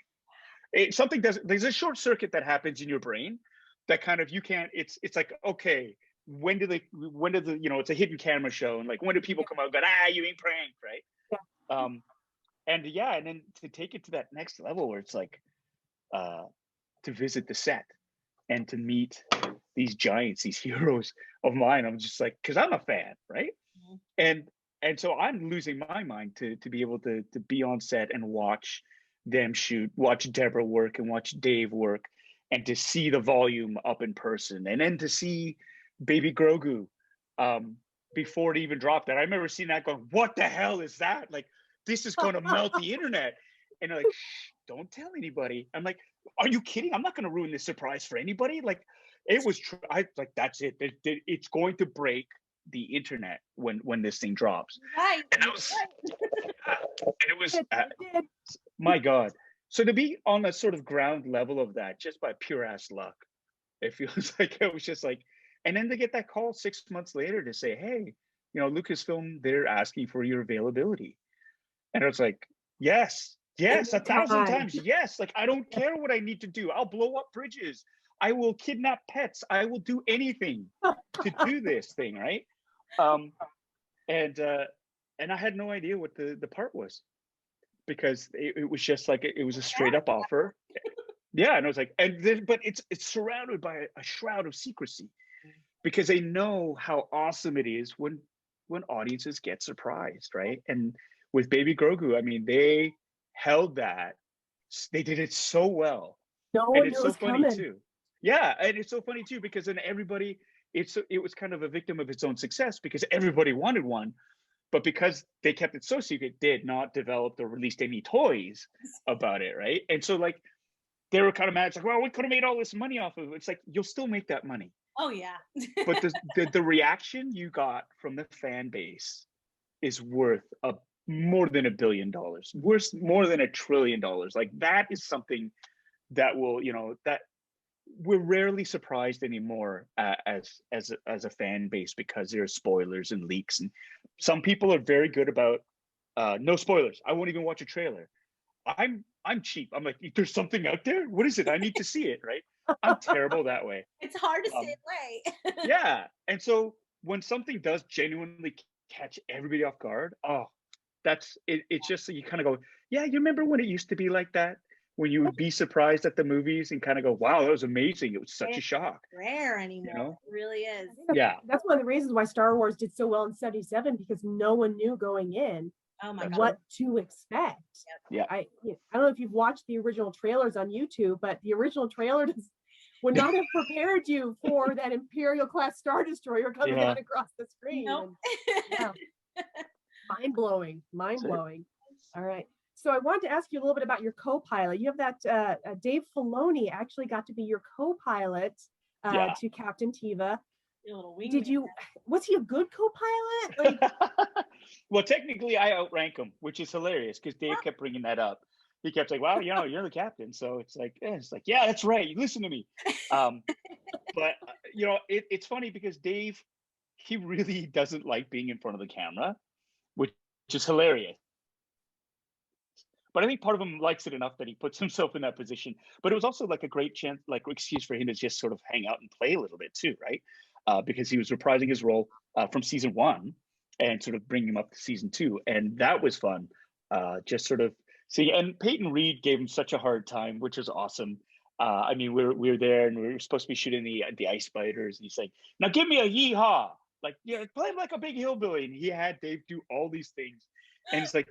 there's a short circuit that happens in your brain that kind of, you can't. It's like, okay, when did the, you know, it's a hidden camera show, and like, when do people come out and go, you ain't pranked, right? Yeah. And then to take it to that next level where it's like, to visit the set and to meet these giants, these heroes of mine. I'm just like, because I'm a fan, right? Mhm. And so I'm losing my mind to be able to be on set and watch them shoot, watch Deborah work and watch Dave work, and to see the volume up in person, and then to see Baby Grogu before it even dropped. And I remember seeing that going, what the hell is that? Like, this is going to melt the internet. And they're like, shh, don't tell anybody. I'm like, are you kidding? I'm not going to ruin this surprise for anybody. Like, it was like, that's it. It's going to break the internet when this thing drops. Right. And it was my God. So to be on a sort of ground level of that, just by pure ass luck, it feels like it was just like, and then to get that call 6 months later to say, hey, you know, Lucasfilm, they're asking for your availability. And I was like, yes, 1,000 times yes. Like, I don't care what I need to do. I'll blow up bridges. I will kidnap pets. I will do anything to do this thing, right? And I had no idea what the part was, because it was just like, it was a straight up offer. Yeah, and I was like, and then, but it's surrounded by a shroud of secrecy, because they know how awesome it is when audiences get surprised, right? And with Baby Grogu, I mean, they held that. They did it so well. No And one it's knew it so was funny coming. too. Yeah, and it's so funny too, because then everybody, it was kind of a victim of its own success, because everybody wanted one, but because they kept it so secret, did not develop or released any toys about it, right? And so like, they were kind of mad. It's like, well, we could have made all this money off of it. It's like, you'll still make that money. Oh yeah. But the reaction you got from the fan base is worth more than $1 billion, worth more than $1 trillion. Like, that is something that will, you know, that we're rarely surprised anymore as a fan base, because there are spoilers and leaks, and some people are very good about no spoilers. I won't even watch a trailer. I'm cheap. I'm like, there's something out there. What is it? I need to see it, right? I'm terrible that way. It's hard to stay away. Yeah. And so when something does genuinely catch everybody off guard, that's it. It's just, you kind of go, yeah, you remember when it used to be like that? When you would be surprised at the movies and kind of go, wow, that was amazing. It was such a shock. Rare anymore. You know? It really is. Yeah. That's one of the reasons why Star Wars did so well in '77, because no one knew going in Oh my God. what to expect. Yeah. I don't know if you've watched the original trailers on YouTube, but the original trailer would not have prepared you for that Imperial class Star Destroyer coming down across the screen. Nope. And, mind blowing. All right. So I wanted to ask you a little bit about your co-pilot. You have that Dave Filoni actually got to be your co-pilot to Captain Teva. Was he a good co-pilot? Like, well, technically I outrank him, which is hilarious, because Dave kept bringing that up. He kept saying, well, you know, you're the captain. So it's like, yeah, that's right. You listen to me. But, you know, it's funny because Dave, he really doesn't like being in front of the camera, which is hilarious. But I think part of him likes it enough that he puts himself in that position. But it was also like a great chance, like excuse for him to just sort of hang out and play a little bit too, right? Because he was reprising his role from season 1 and sort of bringing him up to season 2. And that was fun. Just sort of see, and Peyton Reed gave him such a hard time, which was awesome. I mean, we were there and we were supposed to be shooting the ice biters. And he's like, now give me a yee-haw. Like, yeah, play him like a big hillbilly. And he had Dave do all these things. And it's like,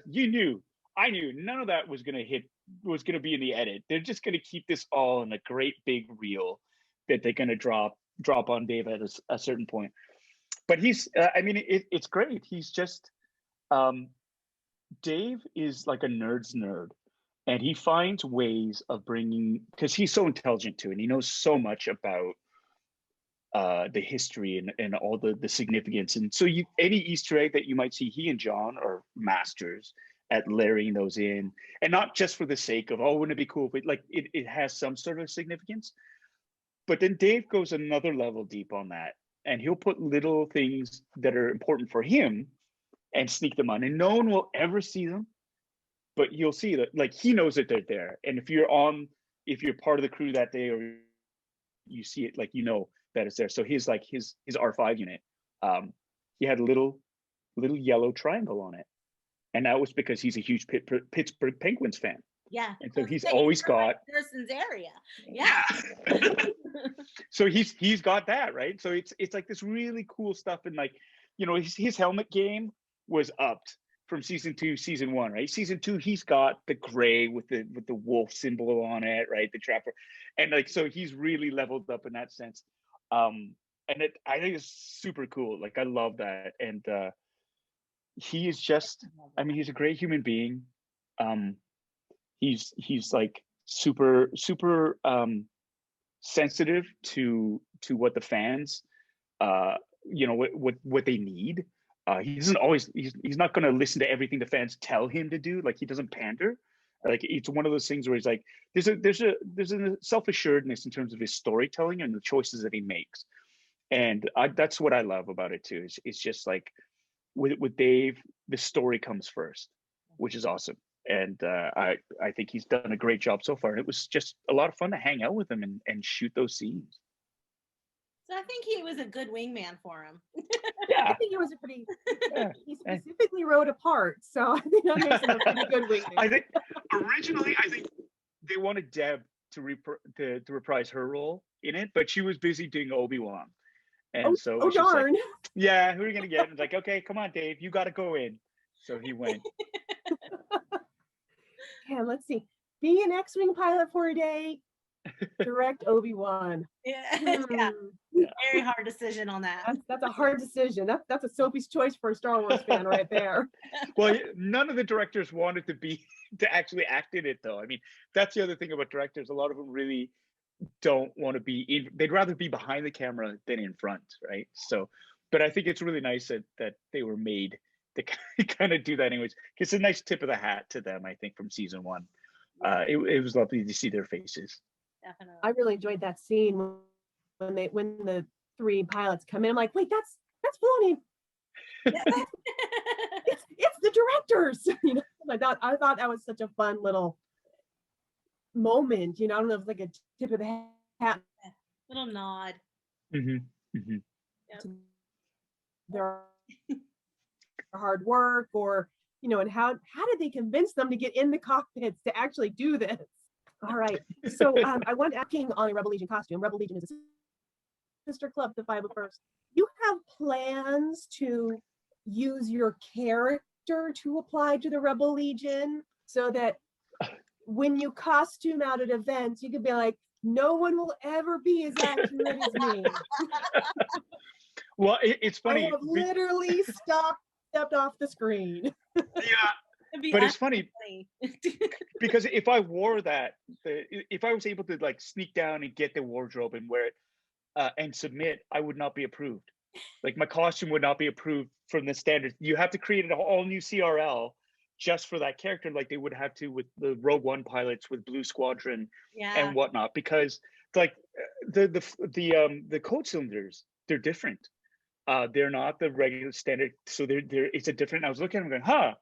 I knew none of that was going to be in the edit. They're just going to keep this all in a great big reel that they're going to drop on Dave at a certain point. But he's, I mean, it's great. He's just, Dave is like a nerd's nerd, and he finds ways of bringing, because he's so intelligent too, and he knows so much about the history and all the significance. And so any Easter egg that you might see, he and John are masters at layering those in, and not just for the sake of, wouldn't it be cool, but like it has some sort of significance. But then Dave goes another level deep on that, and he'll put little things that are important for him and sneak them on, and no one will ever see them, but you'll see that, like, he knows that they're there. And if you're part of the crew that day, or you see it, like, you know that is there. So he's like his R5 unit. He had a little yellow triangle on it, and that was because he's a huge Pittsburgh Penguins fan. Yeah. And so he's always got Carson's area. Yeah. So he's got that, right? So it's like this really cool stuff, and like, you know, his helmet game was upped from season 2, season 1, right? Season 2, he's got the gray with the wolf symbol on it, right? The trapper, and like, so he's really leveled up in that sense. And I think it's super cool. Like, I love that, and he is just, I mean, he's a great human being. He's like super sensitive to what the fans, you know, what they need. He doesn't always, he's not going to listen to everything the fans tell him to do. Like, he doesn't pander. Like, it's one of those things where he's like, there's a self-assuredness in terms of his storytelling and the choices that he makes. And that's what I love about it too. It's just like, with Dave, the story comes first, which is awesome. And I think he's done a great job so far. And it was just a lot of fun to hang out with him and shoot those scenes. So I think he was a good wingman for him. Yeah. I think it was a pretty, he specifically wrote a part. So I think that makes him a pretty good wingman. I think originally, they wanted Deb to reprise her role in it, but she was busy doing Obi-Wan. And so oh darn. like, yeah, who are you gonna get? And it's like, okay, come on, Dave, you gotta go in. So he went. Yeah, let's see. Be an X-Wing pilot for a day, direct Obi-Wan. Yeah. Very hard decision on that. That's a hard decision. That's a Sophie's choice for a Star Wars fan right there. Well, none of the directors wanted to actually act in it, though. I mean, that's the other thing about directors. A lot of them really don't want to be in, they'd rather be behind the camera than in front, right? So, but I think it's really nice that they were made to kind of do that anyways. It's a nice tip of the hat to them, I think, from season 1. It was lovely to see their faces. Definitely. I really enjoyed that scene when the 3 pilots come in. I'm like, wait, that's Filoni. it's the directors. You know, I thought that was such a fun little moment. You know, I don't know if it's like a tip of the hat. Little nod. Mm-hmm. Mm-hmm. Yep. Their hard work, or, you know, and how did they convince them to get in the cockpits to actually do this? All right. So I went asking on a Rebel Legion costume. Rebel Legion is a sister club to 501st. You have plans to use your character to apply to the Rebel Legion so that when you costume out at events, you could be like, no one will ever be as accurate as me. Well, it's funny. I have literally stepped off the screen. Yeah, but it's funny because if I wore that, if I was able to like sneak down and get the wardrobe and wear it and submit, I would not be approved. Like, my costume would not be approved from the standards. You have to create an all new CRL just for that character, like they would have to with the Rogue One pilots with Blue Squadron and whatnot, because like the code cylinders, they're different. They're not the regular standard, so they're it's a different. I was looking at them going,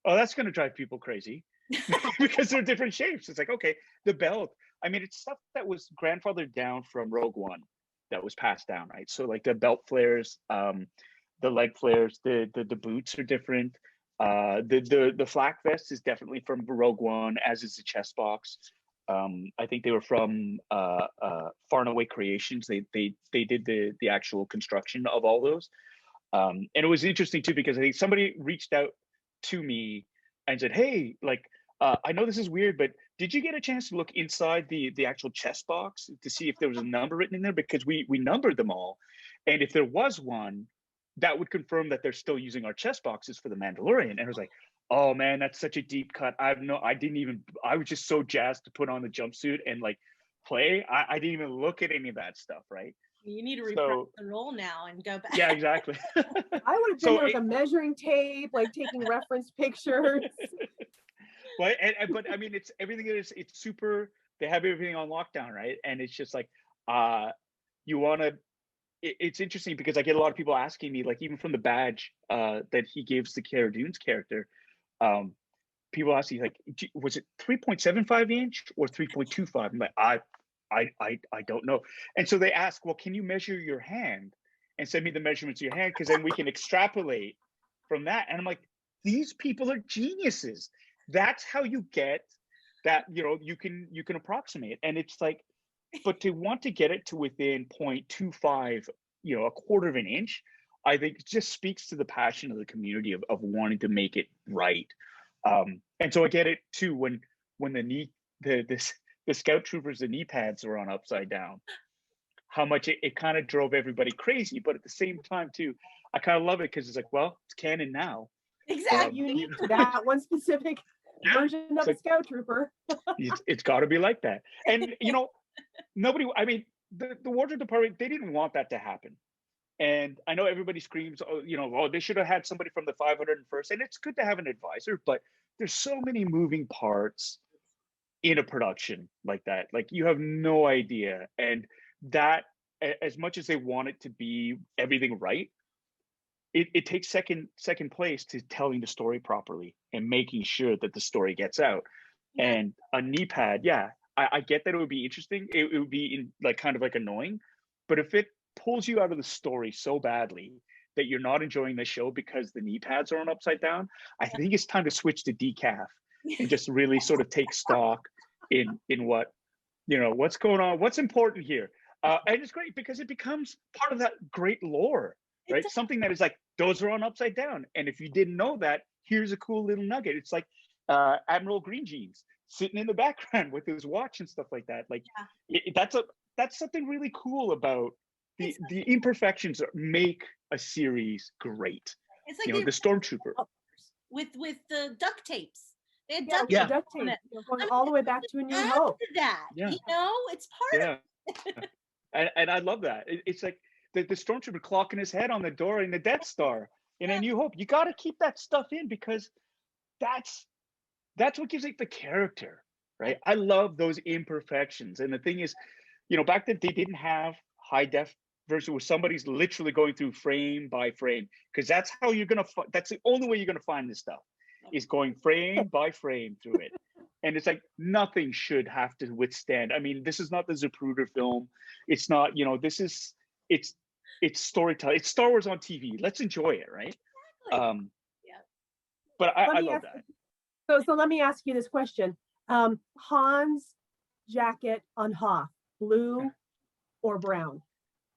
oh, that's going to drive people crazy because they're different shapes. It's like, okay, the belt. I mean, it's stuff that was grandfathered down from Rogue One that was passed down, right? So like the belt flares, the leg flares, the boots are different. The flak vest is definitely from Rogue One, as is the chest box. I think they were from Far and Away Creations. They did the actual construction of all those. And it was interesting too, because I think somebody reached out to me and said, hey, like, I know this is weird, but did you get a chance to look inside the actual chest box to see if there was a number written in there? Because we numbered them all. And if there was one, that would confirm that they're still using our chest boxes for the Mandalorian. And I was like, oh man, that's such a deep cut. I was just so jazzed to put on the jumpsuit and like play. I didn't even look at any of that stuff, right? You need to repress the roll now and go back. Yeah, exactly. I would have been there with a measuring tape, like taking reference pictures. Well, but I mean, it's everything is, it's super, they have everything on lockdown, right? And it's just like, you want to, it's interesting because I get a lot of people asking me, like even from the badge that he gives the Cara Dune's character, people ask me like, was it 3.75 inch or 3.25? I'm like, I don't know. And so they ask, well, can you measure your hand and send me the measurements of your hand? Because then we can extrapolate from that. And I'm like, these people are geniuses. That's how you get that, you can approximate. And it's like, but to want to get it to within 0.25, a quarter of an inch, I think it just speaks to the passion of the community of wanting to make it right. And so I get it too when the scout troopers, the knee pads were on upside down, how much it kind of drove everybody crazy. But at the same time too, I kind of love it because it's like, well, it's canon now. Exactly. Unique to that one specific version of a scout trooper. It's got to be like that. And nobody, I mean, the wardrobe department, they didn't want that to happen. And I know everybody screams, oh, they should have had somebody from the 501st. And it's good to have an advisor, but there's so many moving parts in a production like that. Like, you have no idea. And that, as much as they want it to be everything right, it takes second place to telling the story properly and making sure that the story gets out. And a knee pad, I get that it would be interesting. It would be kind of annoying, but if it pulls you out of the story so badly that you're not enjoying the show because the knee pads are on upside down, I think it's time to switch to decaf and just really sort of take stock in what, what's going on, what's important here. And it's great because it becomes part of that great lore, right? Something that is like, those are on upside down. And if you didn't know that, here's a cool little nugget. It's like Admiral Green Jeans sitting in the background with his watch and stuff like that. Like, that's something really cool about the imperfections that make a series great. It's like the Stormtrooper with the duct tapes. They had duct tape going all the way back to A New Hope. That it's part of it. And I love that. It's like the Stormtrooper clocking his head on the door in the Death Star in A New Hope. You got to keep that stuff in because that's what gives it the character, right? I love those imperfections. And the thing is, back then they didn't have high def version where somebody's literally going through frame by frame, because that's how you're gonna. That's the only way you're gonna find this stuff, is going frame by frame through it. And it's like, nothing should have to withstand. I mean, this is not the Zapruder film. It's not, it's storytelling. It's Star Wars on TV. Let's enjoy it, right? Exactly. But I love that. So let me ask you this question. Han's jacket on Hoth, blue or brown?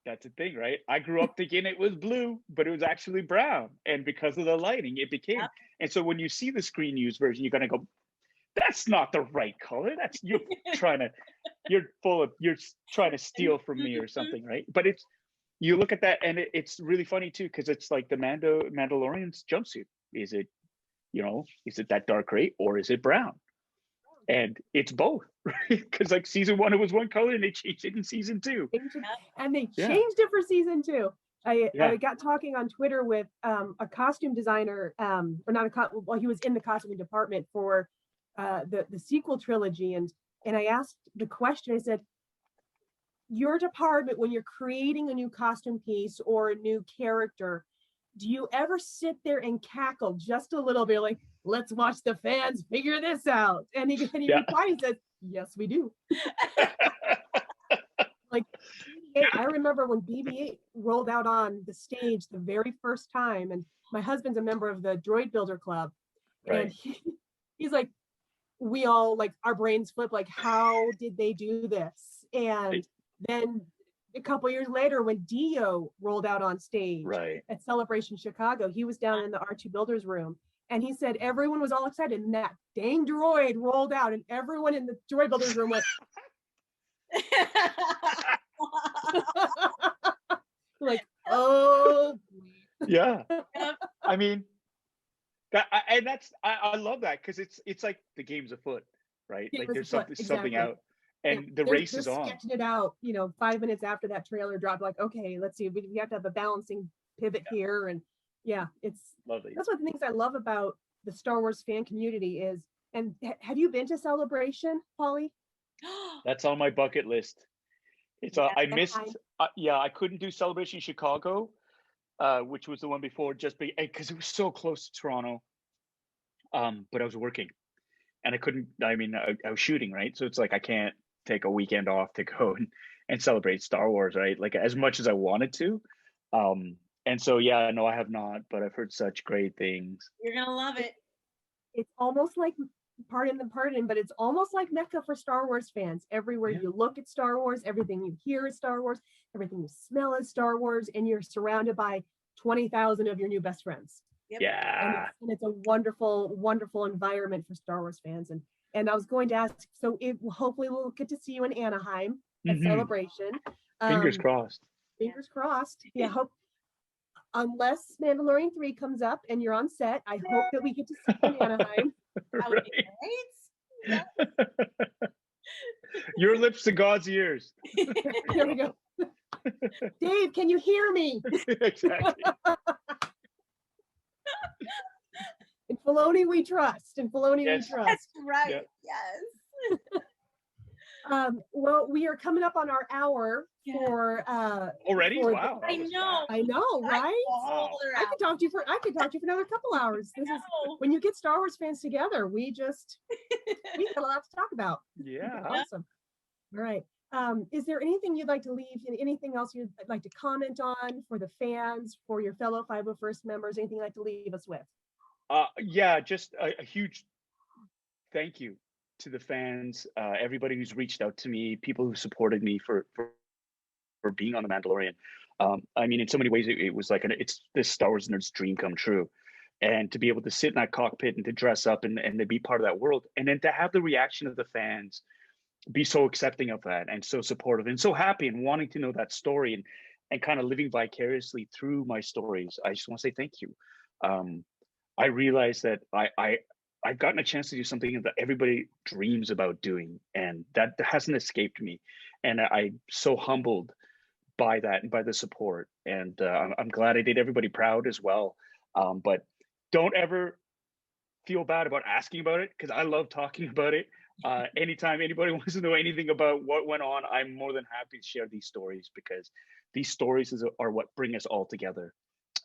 That's the thing, right? I grew up thinking it was blue, but it was actually brown. And because of the lighting, it became. And so when you see the screen use version, you're going to go, that's not the right color. That's you're trying to steal from me or something, right? But you look at that and it's really funny too, because it's like the Mandalorian's jumpsuit. Is it that dark gray or is it brown? And it's both, right? Because like season 1, it was one color and they changed it in season 2. And they changed it for season 2. I got talking on Twitter with a costume designer, he was in the costuming department for the sequel trilogy. And I asked the question, I said, your department, when you're creating a new costume piece or a new character, do you ever sit there and cackle just a little bit, like, let's watch the fans figure this out? And he replied, he says, yes, we do. Like, I remember when BB-8 rolled out on the stage the very first time, and my husband's a member of the Droid Builder Club. Right. And he's like, we all, like, our brains flip, like, how did they do this? And then a couple years later, when Dio rolled out on stage at Celebration Chicago, he was down in the R2 Builders room, and he said everyone was all excited, and that dang droid rolled out, and everyone in the Droid Builders room went, like, oh, yeah. I mean, I love that, because it's like the game's afoot, right? Like there's something out. And the race is on. Sketching it out, 5 minutes after that trailer dropped, like, okay, let's see, we have to have a balancing pivot here. And it's lovely. That's one of the things I love about the Star Wars fan community is, and have you been to Celebration, Polly? That's on my bucket list. It's I missed, I couldn't do Celebration Chicago, which was the one before, just because it was so close to Toronto. But I was working. And I couldn't, I was shooting, right? So it's like, I can't take a weekend off to go and celebrate Star Wars, right? Like as much as I wanted to. And so yeah, no, I have not, but I've heard such great things. You're gonna love it. It's almost like, pardon, but it's almost like Mecca for Star Wars fans. Everywhere Yeah. you look at Star Wars, everything you hear is Star Wars, everything you smell is Star Wars, and you're surrounded by 20,000 of your new best friends. Yep. Yeah. And it's a wonderful, wonderful environment for Star Wars fans. And I was going to ask, so hopefully we'll get to see you in Anaheim at Mhm. Celebration. Fingers crossed. Fingers crossed. Yeah, hope unless Mandalorian 3 comes up and you're on set, I hope that we get to see you in Anaheim. That would be Right. great. Your lips to God's ears. There we go. Dave, can you hear me? Exactly. In Filoni we trust. In Filoni Yes. we trust. That's right. Yep. Yes. Well, we are coming up on our hour Yeah. for Already? for the- Wow. that I was know. fast. I know, right? Wow. Told her I out. could talk to you for another couple hours. This is No. when you get Star Wars fans together, we got a lot to talk about. Yeah. Awesome. All right. Is there anything you'd like to leave? Anything else you'd like to comment on for the fans, for your fellow 501st members? Anything you'd like to leave us with? Yeah, just a huge thank you to the fans, everybody who's reached out to me, people who supported me for being on The Mandalorian. I mean, in so many ways, it was like it's this Star Wars nerd's dream come true. And to be able to sit in that cockpit and to dress up and to be part of that world, and then to have the reaction of the fans be so accepting of that and so supportive and so happy and wanting to know that story and kind of living vicariously through my stories. I just want to say thank you. I realized that I've gotten a chance to do something that everybody dreams about doing, and that hasn't escaped me. And I'm so humbled by that and by the support. And I'm glad I did everybody proud as well. But don't ever feel bad about asking about it, because I love talking about it. Anytime anybody wants to know anything about what went on, I'm more than happy to share these stories, because these stories are what bring us all together.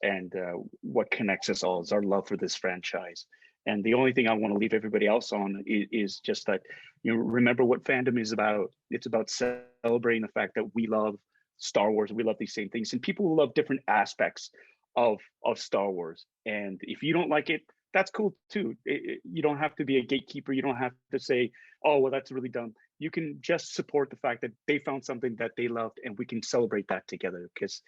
And what connects us all is our love for this franchise. And the only thing I want to leave everybody else on is just that, remember what fandom is about. It's about celebrating the fact that we love Star Wars. We love these same things, and people will love different aspects of Star Wars. And if you don't like it, that's cool too. You don't have to be a gatekeeper. You don't have to say, oh, well, that's really dumb. You can just support the fact that they found something that they loved, and we can celebrate that together, because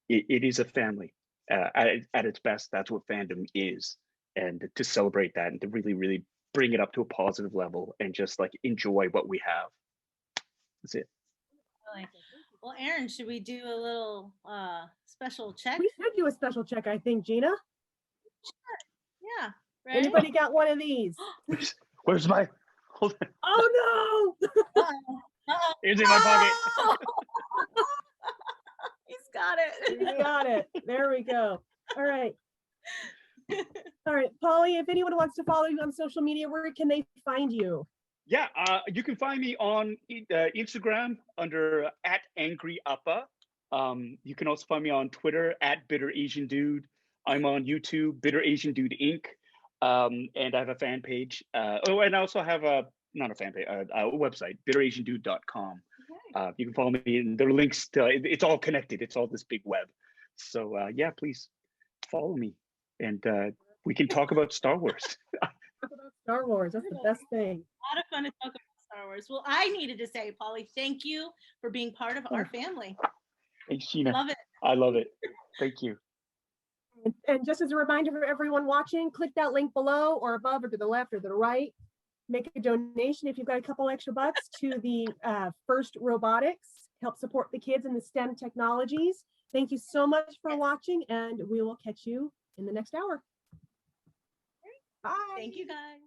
it is a family. At its best, that's what fandom is. And to celebrate that and to really, really bring it up to a positive level and just like enjoy what we have. That's it. Really. Well, Aaron, should we do a little special check? We should do a special check, I think, Gina. Yeah. Ready? Anybody got one of these? Where's my, hold on, Oh no! Uh-oh. it's in my pocket. He's got it. We got it. There we go. All right. All right, Polly, if anyone wants to follow you on social media, where can they find you? Yeah, you can find me on Instagram under @AngryAppa. You can also find me on Twitter @BitterAsianDude. I'm on YouTube, Bitter Asian Dude Inc. And I have a fan page. And I also have not a fan page, a website, bitterasiandude.com. Okay. You can follow me, and there are links to it's all connected. It's all this big web. So yeah, please follow me, and we can talk about Star Wars. Talk about Star Wars. That's the best thing. A lot of fun to talk about Star Wars. Well, I needed to say, Polly, thank you for being part of our family. Thanks, Gina. Love it. I love it. Thank you. And just as a reminder for everyone watching, click that link below or above or to the left or to the right. Make a donation if you've got a couple extra bucks to the First Robotics. Help support the kids in the STEM technologies. Thank you so much for watching, and we will catch you in the next hour. Bye. Thank you, guys.